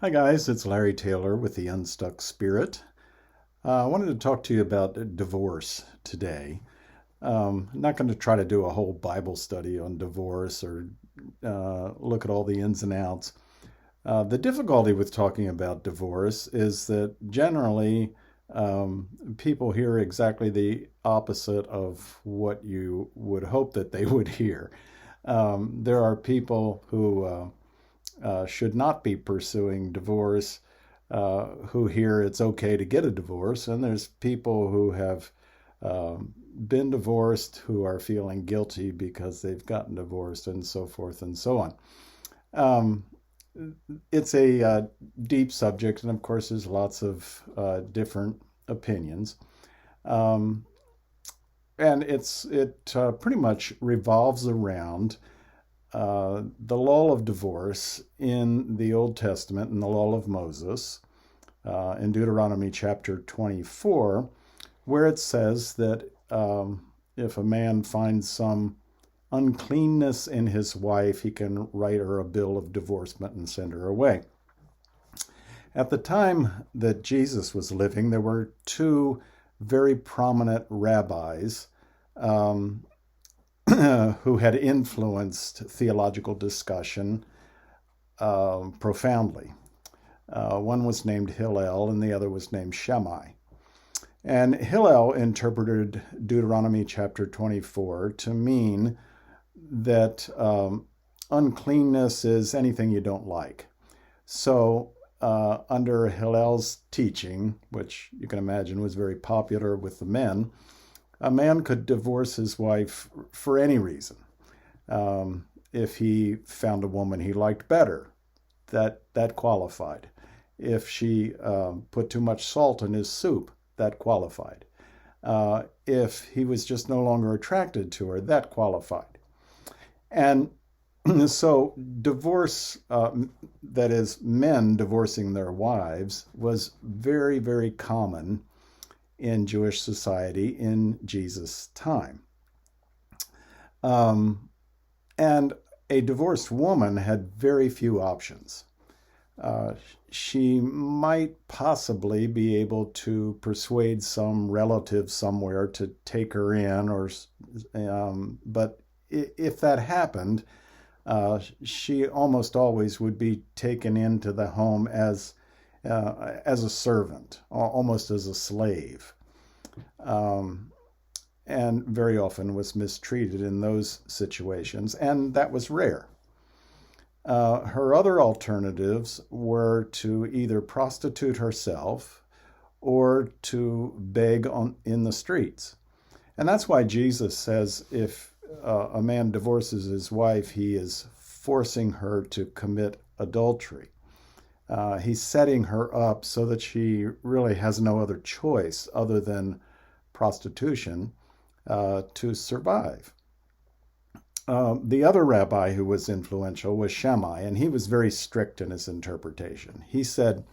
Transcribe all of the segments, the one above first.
Hi guys, it's Larry Taylor with the Unstuck Spirit. I wanted to talk to you about divorce today. I'm not going to try to do a whole Bible study on divorce or look at all the ins and outs. The difficulty with talking about divorce is that generally people hear exactly the opposite of what you would hope that they would hear. There are people who should not be pursuing divorce, who hear it's okay to get a divorce, and there's people who have been divorced who are feeling guilty because they've gotten divorced, and so forth and so on. Um, it's a deep subject, and of course, there's lots of different opinions. Um, and it pretty much revolves around the law of divorce in the Old Testament and the law of Moses in Deuteronomy chapter 24, where it says that if a man finds some uncleanness in his wife, he can write her a bill of divorcement and send her away. At the time that Jesus was living, there were two very prominent rabbis um, who had influenced theological discussion profoundly. One was named Hillel and the other was named Shammai. And Hillel interpreted Deuteronomy chapter 24 to mean that uncleanness is anything you don't like. So under Hillel's teaching, which you can imagine was very popular with the men, a man could divorce his wife for any reason. If he found a woman he liked better, that qualified. If she put too much salt in his soup, that qualified. If he was just no longer attracted to her, that qualified. And so divorce, that is, men divorcing their wives, was very, very common in Jewish society in Jesus' time. And a divorced woman had very few options. She might possibly be able to persuade some relative somewhere to take her in, but if that happened, she almost always would be taken into the home as a servant, almost as a slave, and very often was mistreated in those situations, and that was rare. Her other alternatives were to either prostitute herself or to beg in the streets. And that's why Jesus says if a man divorces his wife, he is forcing her to commit adultery. He's setting her up so that she really has no other choice other than prostitution to survive. The other rabbi who was influential was Shammai, and he was very strict in his interpretation. He said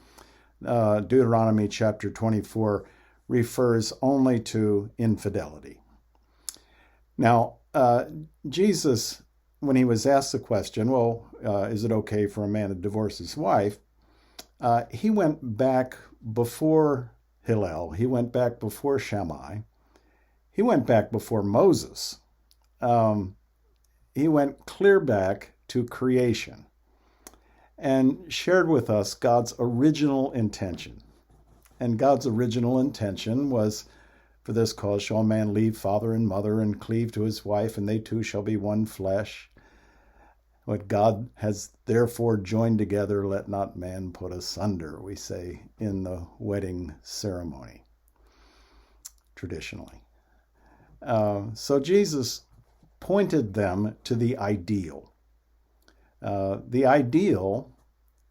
Deuteronomy chapter 24 refers only to infidelity. Now, Jesus, when he was asked the question, is it okay for a man to divorce his wife? He went back before Hillel. He went back before Shammai. He went back before Moses. He went clear back to creation and shared with us God's original intention. And God's original intention was, for this cause shall a man leave father and mother and cleave to his wife, and they two shall be one flesh. What God has therefore joined together, let not man put asunder, we say in the wedding ceremony, traditionally. So Jesus pointed them to the ideal. The ideal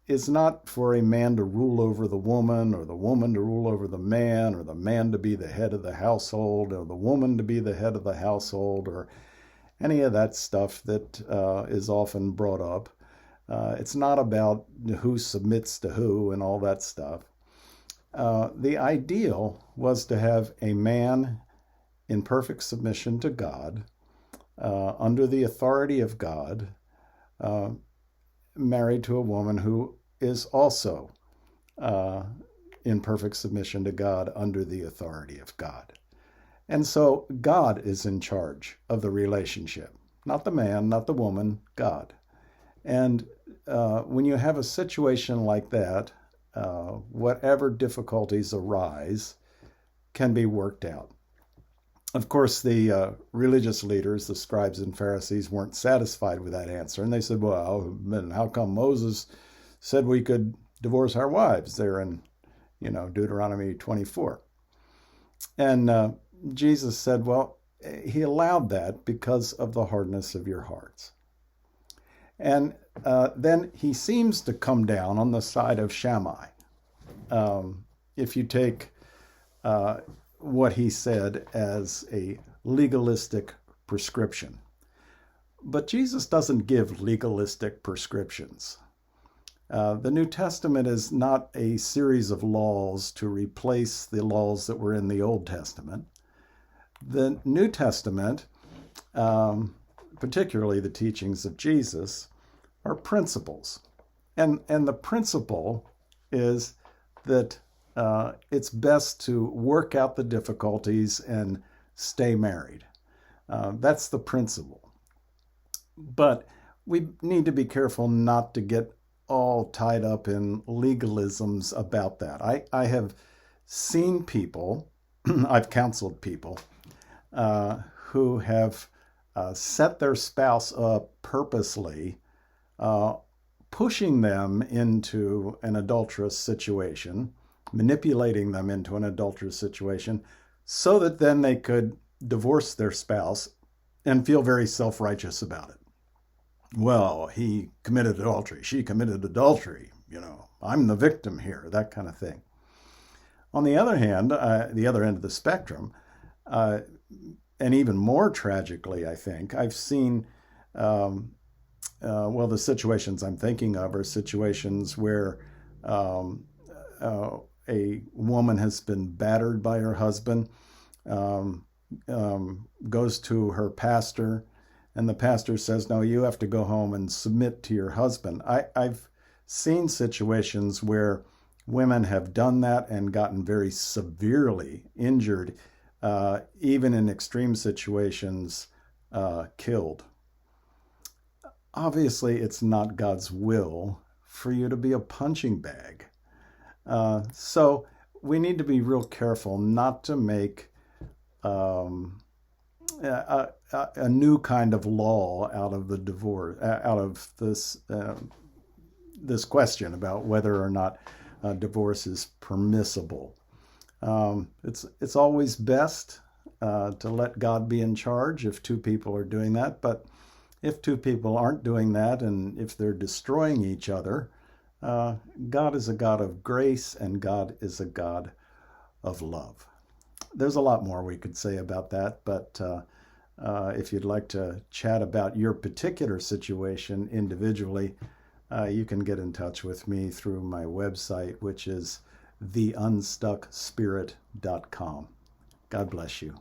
is not for a man to rule over the woman, or the woman to rule over the man, or the man to be the head of the household, or the woman to be the head of the household, or any of that stuff that is often brought up. It's not about who submits to who and all that stuff. The ideal was to have a man in perfect submission to God, under the authority of God, married to a woman who is also in perfect submission to God under the authority of God. And so God is in charge of the relationship, not the man, not the woman, God. And when you have a situation like that, whatever difficulties arise can be worked out. Of course, the religious leaders, the scribes and Pharisees, weren't satisfied with that answer. And they said, well, then how come Moses said we could divorce our wives? There in, Deuteronomy 24. And Jesus said, well, he allowed that because of the hardness of your hearts. And then he seems to come down on the side of Shammai. If you take what he said as a legalistic prescription. But Jesus doesn't give legalistic prescriptions. The New Testament is not a series of laws to replace the laws that were in the Old Testament. The New Testament, particularly the teachings of Jesus, are principles. And the principle is that it's best to work out the difficulties and stay married. That's the principle. But we need to be careful not to get all tied up in legalisms about that. I have seen people, I've counseled people, who have set their spouse up purposely, pushing them into an adulterous situation, manipulating them into an adulterous situation, so that then they could divorce their spouse and feel very self-righteous about it. Well, he committed adultery, she committed adultery, I'm the victim here, that kind of thing. On the other hand, the other end of the spectrum, and even more tragically, I think, I've seen, the situations I'm thinking of are situations where a woman has been battered by her husband, goes to her pastor, and the pastor says, no, you have to go home and submit to your husband. I've seen situations where women have done that and gotten very severely injured, even in extreme situations, killed. Obviously, it's not God's will for you to be a punching bag. So we need to be real careful not to make a new kind of law out of the divorce, out of this question about whether or not divorce is permissible. It's always best to let God be in charge if two people are doing that. But if two people aren't doing that, and if they're destroying each other, God is a God of grace and God is a God of love. There's a lot more we could say about that, but if you'd like to chat about your particular situation individually, you can get in touch with me through my website, which is theunstuckspirit.com. God bless you.